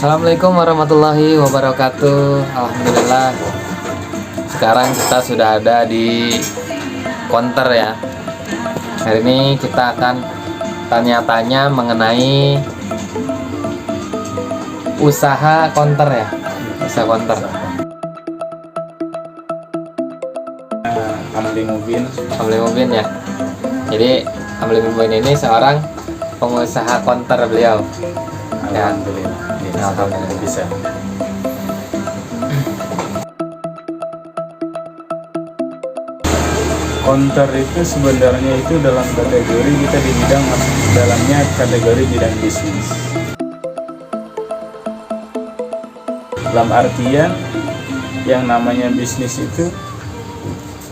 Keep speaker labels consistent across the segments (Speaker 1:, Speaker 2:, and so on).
Speaker 1: Assalamualaikum warahmatullahi wabarakatuh. Alhamdulillah. Sekarang kita sudah ada di counter ya. Hari ini kita akan tanya-tanya mengenai usaha counter ya. Usaha counter.
Speaker 2: Amli
Speaker 1: Mubin ya. Jadi Amli Mubin ini seorang pengusaha counter beliau.
Speaker 2: Alhamdulillah.
Speaker 1: Alhamdulillah.
Speaker 2: Bisa. Counter itu sebenarnya itu dalam kategori kita di bidang dalamnya kategori bidang bisnis. Dalam artian yang namanya bisnis itu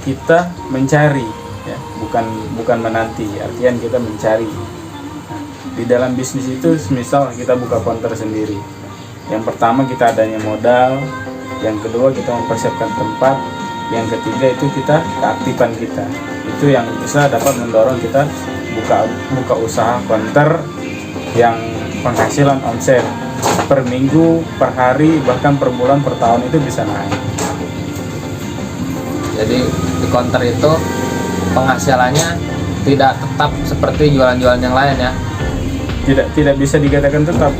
Speaker 2: kita mencari ya, bukan menanti. Artian kita mencari. Di dalam bisnis itu misal kita buka counter sendiri. Yang pertama kita adanya modal, yang kedua kita mempersiapkan tempat, yang ketiga itu kita keaktifan kita. Itu yang bisa dapat mendorong kita buka usaha counter yang penghasilan omset per minggu, per hari, bahkan per bulan, per tahun itu bisa naik.
Speaker 1: Jadi di counter itu penghasilannya tidak tetap seperti jualan-jualan yang lain ya.
Speaker 2: Tidak bisa dikatakan tetap,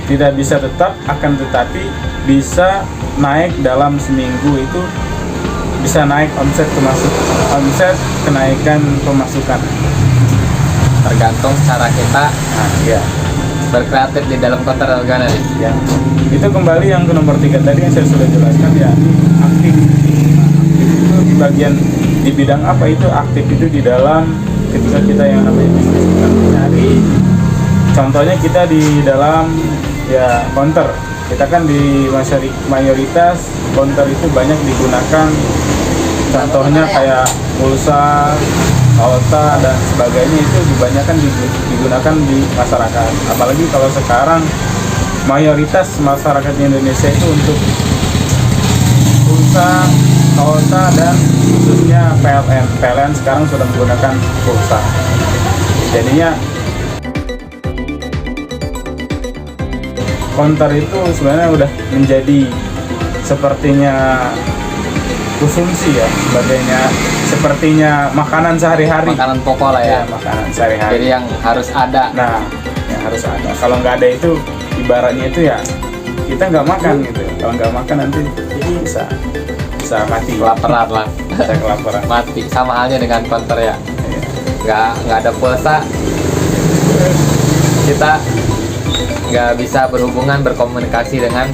Speaker 2: tidak bisa tetap, akan tetapi bisa naik dalam seminggu itu bisa naik omset kenaikan pemasukan.
Speaker 1: Tergantung cara kita
Speaker 2: Ya.
Speaker 1: berkreatif di dalam counter organ
Speaker 2: Ya. Itu kembali yang ke nomor 3 tadi yang saya sudah jelaskan ya, aktif. Itu di bagian di bidang apa itu aktif itu di dalam ketika kita yang namanya bisnis kita mencari. Contohnya kita di dalam ya counter, kita kan di mayoritas counter itu banyak digunakan, contohnya kayak pulsa, valuta dan sebagainya itu kebanyakan digunakan di masyarakat. Apalagi kalau sekarang mayoritas masyarakat Indonesia itu untuk pulsa, valuta dan khususnya PLN. PLN sekarang sudah menggunakan pulsa. Jadinya counter itu sebenarnya udah menjadi sepertinya konsumsi ya, sepertinya makanan sehari-hari,
Speaker 1: makanan pokok lah ya.
Speaker 2: Makanan sehari-hari.
Speaker 1: Jadi yang harus ada.
Speaker 2: Nah, yang harus ada. Kalau nggak ada itu ibaratnya itu ya kita nggak makan gitu. Kalau nggak makan nanti bisa mati.
Speaker 1: Kelaparan lah.
Speaker 2: Bisa kelaparan.
Speaker 1: Mati. Sama halnya dengan counter ya. Nggak ada pulsa, kita nggak bisa berhubungan, berkomunikasi dengan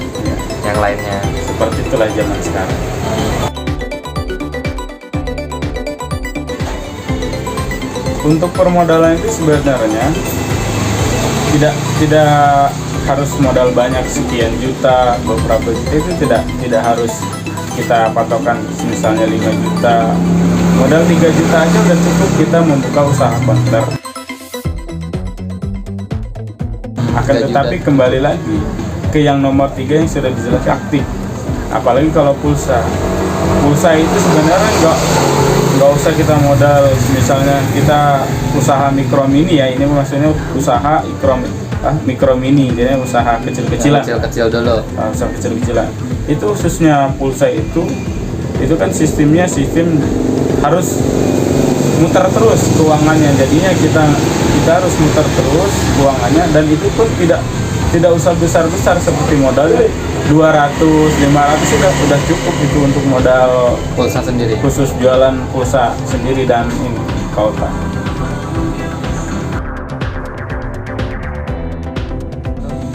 Speaker 1: yang lainnya.
Speaker 2: Seperti itulah zaman sekarang. Untuk permodalan itu sebenarnya tidak harus modal banyak sekian juta, beberapa juta itu tidak harus kita patokan misalnya 5 juta. Modal 3 juta aja udah cukup kita membuka usaha counter. Akan tetapi kembali lagi ke yang nomor 3 yang sudah dijelaskan, aktif. Apalagi kalau pulsa itu sebenarnya nggak usah kita modal. Misalnya kita usaha mikro mini ya, ini maksudnya usaha mikro mini, jadi usaha kecil-kecilan.
Speaker 1: Kecil-kecil dulu.
Speaker 2: Usaha kecil-kecilan. Itu khususnya pulsa itu kan sistem harus muter terus keuangannya. Jadinya kita harus muter terus keuangannya, dan itu pun tidak usah besar-besar seperti modalnya 200, 500 udah cukup itu untuk modal
Speaker 1: Pulsa sendiri.
Speaker 2: Khusus jualan pulsa sendiri dan ini kauta.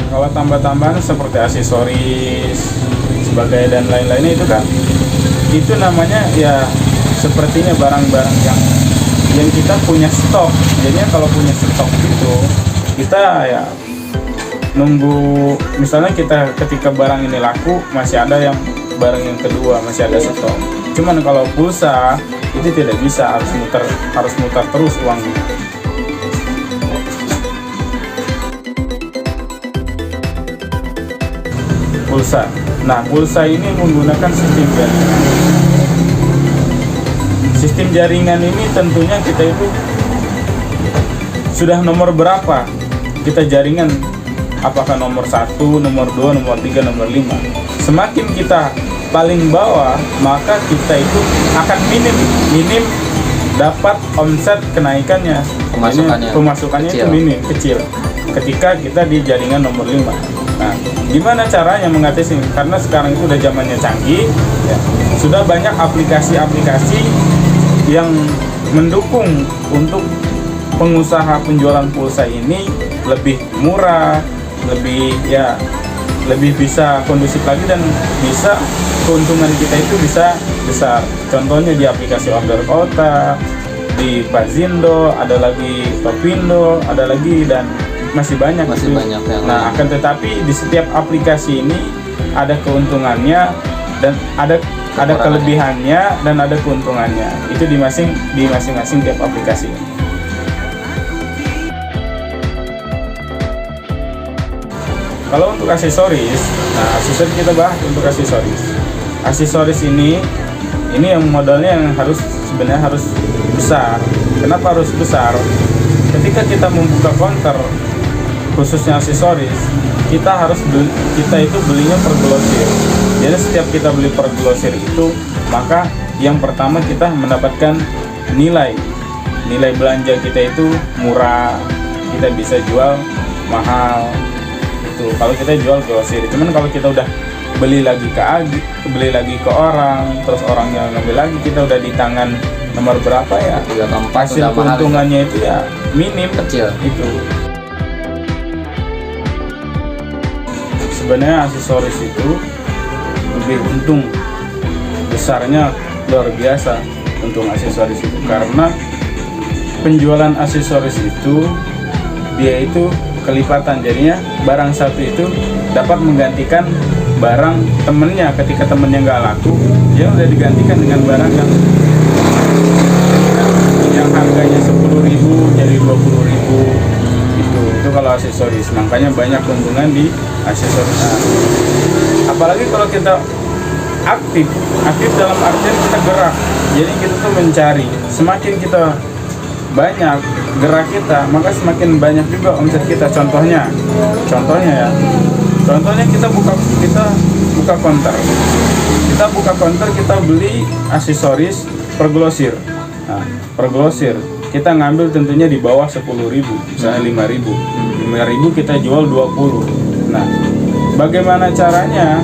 Speaker 2: Kalau tambah-tambahan seperti aksesoris sebagai dan lain-lainnya itu namanya ya sepertinya barang-barang yang kita punya stok. Jadinya kalau punya stok itu kita ya nunggu, misalnya kita ketika barang ini laku masih ada yang barang yang kedua, masih ada stok. Cuman kalau pulsa itu tidak bisa, harus muter terus uangnya. Pulsa. Nah, pulsa ini menggunakan sistem jaringan. Sistem jaringan ini tentunya kita itu sudah nomor berapa kita jaringan apakah nomor 1, nomor 2, nomor 3, nomor 5. Semakin kita paling bawah, maka kita itu akan minim dapat omset kenaikannya. Pemasukannya itu minim, kecil ketika kita di jaringan nomor 5. Nah, gimana caranya mengatasi? Karena sekarang itu udah zamannya canggih ya. Sudah banyak aplikasi-aplikasi yang mendukung untuk pengusaha penjualan pulsa ini lebih murah, lebih bisa kondusif lagi, dan bisa keuntungan kita itu bisa besar. Contohnya di aplikasi Order Kota, di Pazindo, ada lagi Topindo, ada lagi, dan masih banyak.
Speaker 1: Banyak yang
Speaker 2: nah, akan tetapi di setiap aplikasi ini ada keuntungannya dan ada kelebihannya dan ada keuntungannya. Itu di masing-masing tiap aplikasi. Kalau untuk aksesoris, nah aksesoris kita bahas untuk aksesoris. Aksesoris ini yang modalnya yang sebenarnya harus besar. Kenapa harus besar? Ketika kita membuka counter khususnya aksesoris, kita itu belinya per glosir. Jadi setiap kita beli per glosir itu, maka yang pertama kita mendapatkan nilai belanja kita itu murah, kita bisa jual mahal. Itu kalau kita jual glosir. Cuman kalau kita udah beli lagi ke orang, terus orangnya ngambil lagi, kita udah di tangan nomor berapa ya, hasil keuntungannya itu ya minim,
Speaker 1: kecil.
Speaker 2: Itu sebenarnya aksesoris itu lebih untung besarnya luar biasa untuk aksesoris itu, karena penjualan aksesoris itu dia itu kelipatan. Jadinya barang satu itu dapat menggantikan barang temennya. Ketika temennya nggak laku, dia udah digantikan dengan barang yang harganya 10.000 jadi 20.000. Itu kalau aksesoris. Makanya banyak keuntungan di aksesoris. Nah, apalagi kalau kita aktif dalam artian kita gerak. Jadi kita tuh mencari. Semakin kita banyak gerak kita, maka semakin banyak juga omset kita. Contohnya kita buka counter. Kita beli aksesoris per glosir. Nah, per glosir kita ngambil tentunya di bawah 10.000, misalnya 5.000 kita jual 20. Nah, bagaimana caranya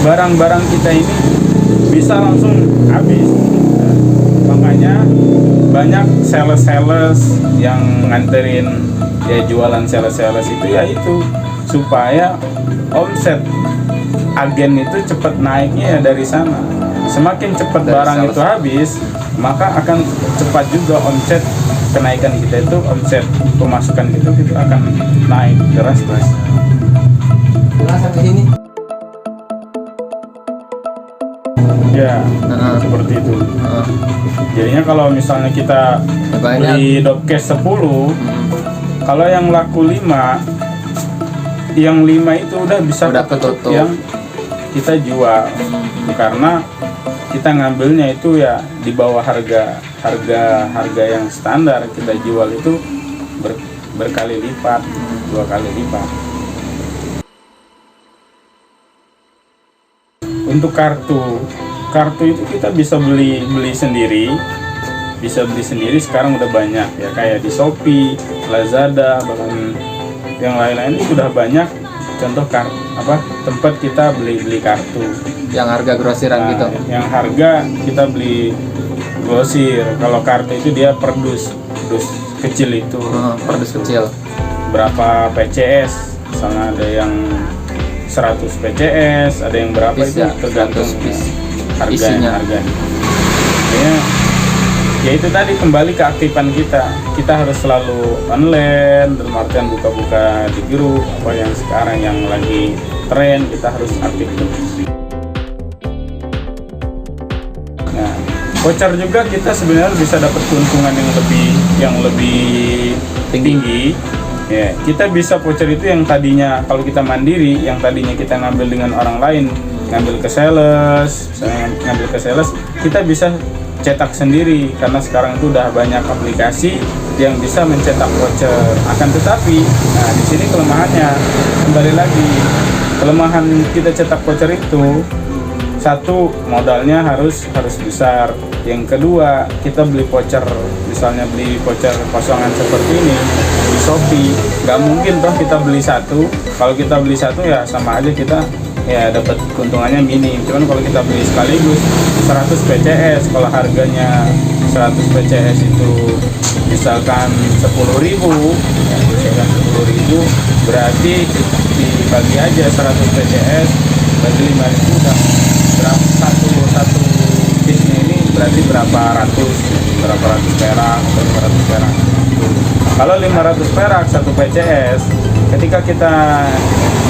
Speaker 2: barang-barang kita ini bisa langsung habis? Nah, makanya banyak sales yang nganterin ya, jualan sales itu ya itu supaya omset agen itu cepat naiknya ya dari sana. Semakin cepat barang itu habis, maka akan cepat juga omset kenaikan kita itu, omset pemasukan kita itu akan naik drastis.
Speaker 3: Sampai sini.
Speaker 2: Ya, seperti itu. Jadinya kalau misalnya kita beli Dopcase 10, kalau yang laku 5, yang 5 itu udah bisa ketutup yang kita jual. Karena kita ngambilnya itu ya di bawah harga yang standar, kita jual itu berkali lipat, 2 kali lipat. Untuk kartu itu kita bisa beli sendiri, sekarang udah banyak ya, kayak di Shopee, Lazada, bahkan yang lain-lain itu udah banyak contoh tempat kita beli kartu
Speaker 1: yang harga grosiran gitu.
Speaker 2: Yang harga kita beli grosir. Kalau kartu itu dia per dus kecil itu.
Speaker 1: Per dus kecil.
Speaker 2: Berapa PCS? Misalnya ada yang 100 PCS, ada yang berapa
Speaker 1: piece,
Speaker 2: itu tergantung harganya. Ya itu tadi kembali ke aktifan kita harus selalu online, dalam artian buka-buka di grup apa yang sekarang yang lagi tren, kita harus aktif terus. Nah, voucher juga kita sebenarnya bisa dapat keuntungan yang lebih tinggi. Ya, kita bisa voucher itu yang tadinya kalau kita mandiri, yang tadinya kita ngambil dengan orang lain, ngambil ke sales, kita bisa cetak sendiri, karena sekarang itu udah banyak aplikasi yang bisa mencetak voucher. Akan tetapi, nah di sini kelemahannya, kembali lagi, kelemahan kita cetak voucher itu, satu, modalnya harus besar. Yang kedua, kita beli voucher, misalnya beli voucher kosongan seperti ini di Shopee, nggak mungkin toh kita beli satu. Kalau kita beli satu ya sama aja kita ya dapat keuntungannya minim. Cuman kalau kita beli sekaligus 100 PCS, kalau harganya 100 PCS itu misalkan 10.000, ya misalkan 10.000, berarti dibagi aja 100 PCS bagi 5.000, udah berapa satu piece-nya ini berarti berapa ratus perak atau 500 perak. Kalau 500 perak satu PCS, ketika kita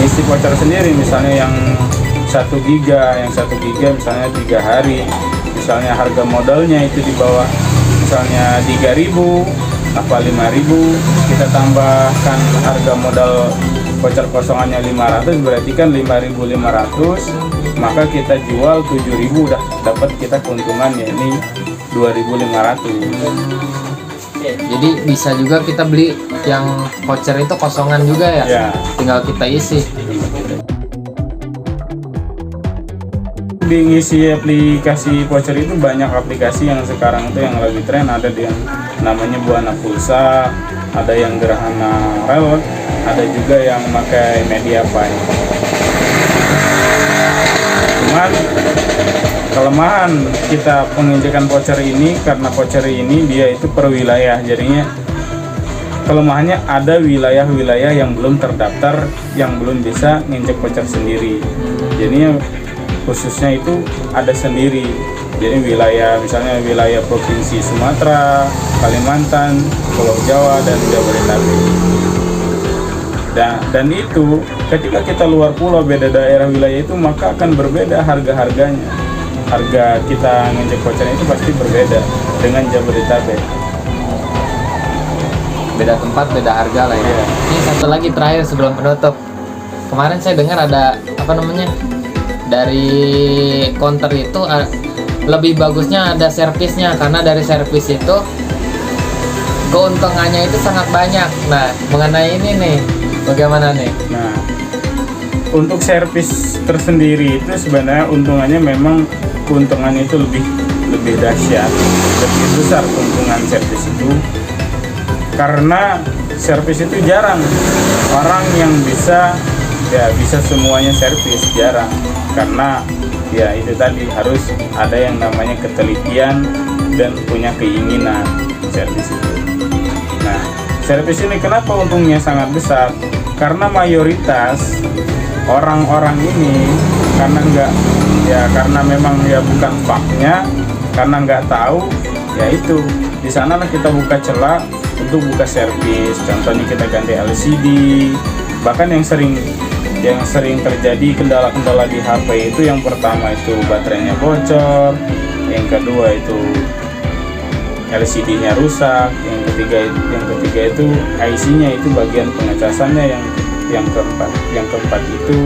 Speaker 2: ngisi voucher sendiri, misalnya yang 1 giga misalnya 3 hari, misalnya harga modalnya itu di bawah misalnya 3.000 apa 5.000, kita tambahkan harga modal voucher kosongannya 500, berarti kan 5.500, maka kita jual 7.000, udah dapat kita keuntungan ya ini 2.500.
Speaker 1: Jadi bisa juga kita beli yang voucher itu kosongan juga ya?
Speaker 2: Ya.
Speaker 1: Tinggal kita isi.
Speaker 2: Di ngisi aplikasi voucher itu banyak aplikasi yang sekarang itu yang lagi tren. Ada yang namanya Buana Pulsa, ada yang Gerhana Reward, ada juga yang pakai Mediapay. Cuman kelemahan kita penginjakan voucher ini, karena voucher ini dia itu per wilayah, jadinya kelemahannya ada wilayah-wilayah yang belum terdaftar, yang belum bisa nginjek voucher sendiri. Jadinya khususnya itu ada sendiri. Jadi wilayah, misalnya wilayah Provinsi Sumatera, Kalimantan, Pulau Jawa, dan Jabodetabek. Dan itu ketika kita luar pulau, beda daerah wilayah itu, maka akan berbeda harga-harganya. Harga kita nginjek voucher itu pasti berbeda dengan Jabodetabek.
Speaker 1: Beda tempat, beda harga lah ya. Ini satu lagi terakhir sebelum penutup. Kemarin saya dengar ada dari counter itu lebih bagusnya ada servisnya, karena dari servis itu keuntungannya itu sangat banyak. Nah, mengenai ini nih, bagaimana nih?
Speaker 2: Nah, untuk servis tersendiri itu sebenarnya untungannya memang keuntungannya itu lebih dahsyat, lebih besar keuntungan servis itu, karena servis itu jarang orang yang bisa semuanya servis, jarang. Karena ya itu tadi harus ada yang namanya ketelitian dan punya keinginan servis itu. Nah, servis ini kenapa untungnya sangat besar? Karena mayoritas orang-orang ini karena memang ya bukan faknya, karena nggak tahu, ya itu di sanalah kita buka celah untuk buka servis. Contohnya kita ganti LCD, bahkan yang sering terjadi kendala-kendala di HP itu, yang pertama itu baterainya bocor, yang kedua itu LCD-nya rusak, yang ketiga itu IC-nya itu bagian pengecasannya, yang keempat itu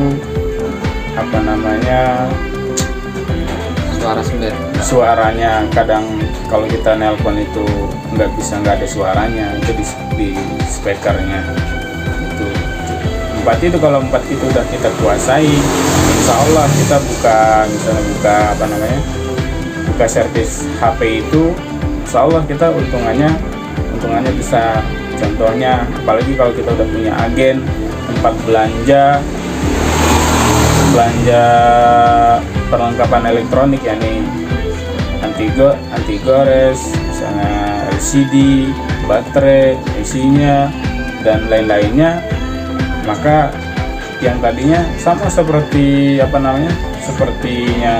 Speaker 2: suaranya kadang kalau kita nelpon itu nggak ada suaranya, itu di speakernya. Itu kalau empat itu udah kita kuasai, insya Allah kita buka servis HP itu, insya Allah kita untungannya besar. Contohnya, apalagi kalau kita udah punya agen tempat belanja perlengkapan elektronik, yakni anti gores, misalnya LCD, baterai, isinya, dan lain-lainnya, maka yang tadinya sama sepertinya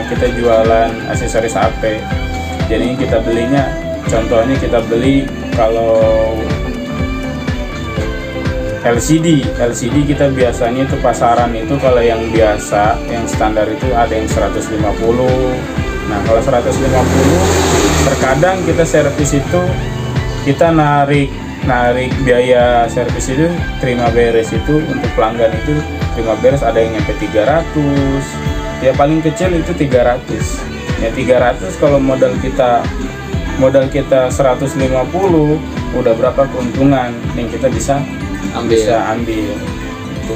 Speaker 2: kita jualan aksesoris HP. Jadi kita belinya, contohnya kita beli kalau LCD kita biasanya itu pasaran itu, kalau yang biasa, yang standar itu ada yang 150. Nah, kalau 150 terkadang kita servis itu kita narik biaya servis itu, terima beres itu untuk pelanggan itu terima beres ada yang nyampe 300. Ya paling kecil itu 300. Ya 300 kalau modal kita modal kita 150, udah berapa keuntungan yang kita bisa
Speaker 1: Ambil.
Speaker 2: ambil. Gitu.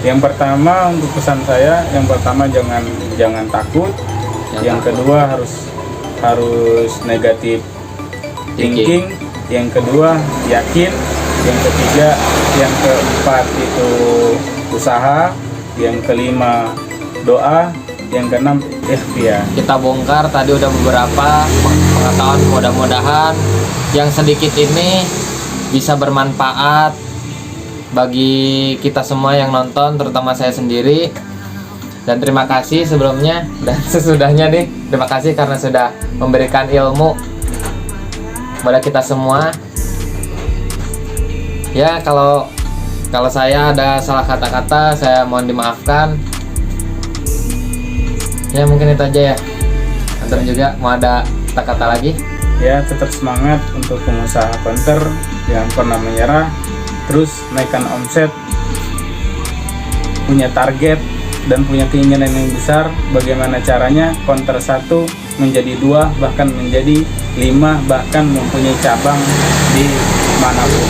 Speaker 2: Yang pertama untuk pesan saya, yang pertama jangan takut. Yang kedua harus negatif thinking. Yang kedua yakin. Yang ketiga, yang keempat itu usaha. Yang kelima doa. Yang keenam ikhtiar.
Speaker 1: Kita bongkar tadi udah beberapa pengetahuan, mudah-mudahan yang sedikit ini bisa bermanfaat bagi kita semua yang nonton, terutama saya sendiri. Dan terima kasih sebelumnya dan sesudahnya nih, terima kasih karena sudah memberikan ilmu kepada kita semua. Ya, kalau saya ada salah kata-kata, saya mohon dimaafkan. Ya, mungkin itu aja ya. Antum juga mau ada kata-kata lagi?
Speaker 2: Ya, tetap semangat untuk pengusaha konter, jangan pernah menyerah, terus naikkan omset, punya target dan punya keinginan yang besar. Bagaimana caranya konter 1 menjadi 2, bahkan menjadi 5, bahkan mempunyai cabang di manapun.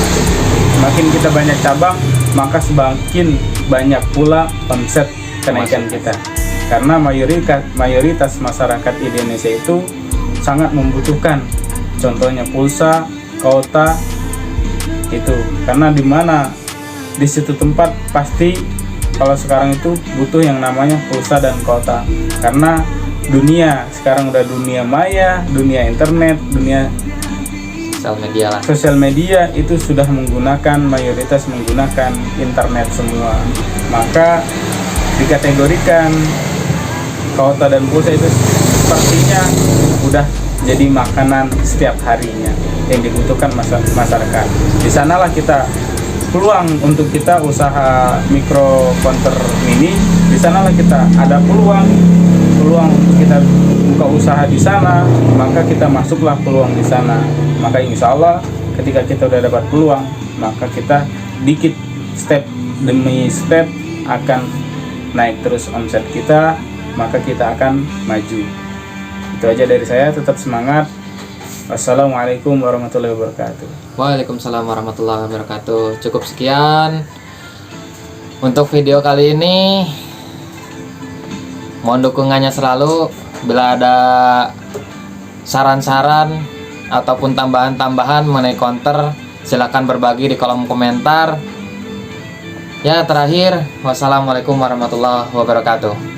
Speaker 2: Semakin kita banyak cabang, maka semakin banyak pula omset kenaikan kita. Karena mayoritas masyarakat Indonesia itu sangat membutuhkan, contohnya pulsa, kuota itu. Karena di situ tempat pasti kalau sekarang itu butuh yang namanya pulsa dan kuota. Karena dunia sekarang udah dunia maya, dunia internet, dunia sosial media itu sudah mayoritas menggunakan internet semua. Maka dikategorikan kuota dan pulsa itu sepertinya udah jadi makanan setiap harinya yang dibutuhkan masyarakat. Di sanalah kita peluang untuk kita usaha mikro konter mini. Di sanalah kita ada peluang untuk kita buka usaha di sana, maka kita masuklah peluang di sana. Maka insya Allah ketika kita udah dapat peluang, maka kita dikit step demi step akan naik terus omset kita, maka kita akan maju. Itu aja dari saya, tetap semangat. Wassalamualaikum warahmatullahi wabarakatuh.
Speaker 1: Waalaikumsalam warahmatullahi wabarakatuh. Cukup sekian untuk video kali ini. Mohon dukungannya selalu. Bila ada saran-saran ataupun tambahan-tambahan mengenai konter, silakan berbagi di kolom komentar. Ya, terakhir, wassalamualaikum warahmatullahi wabarakatuh.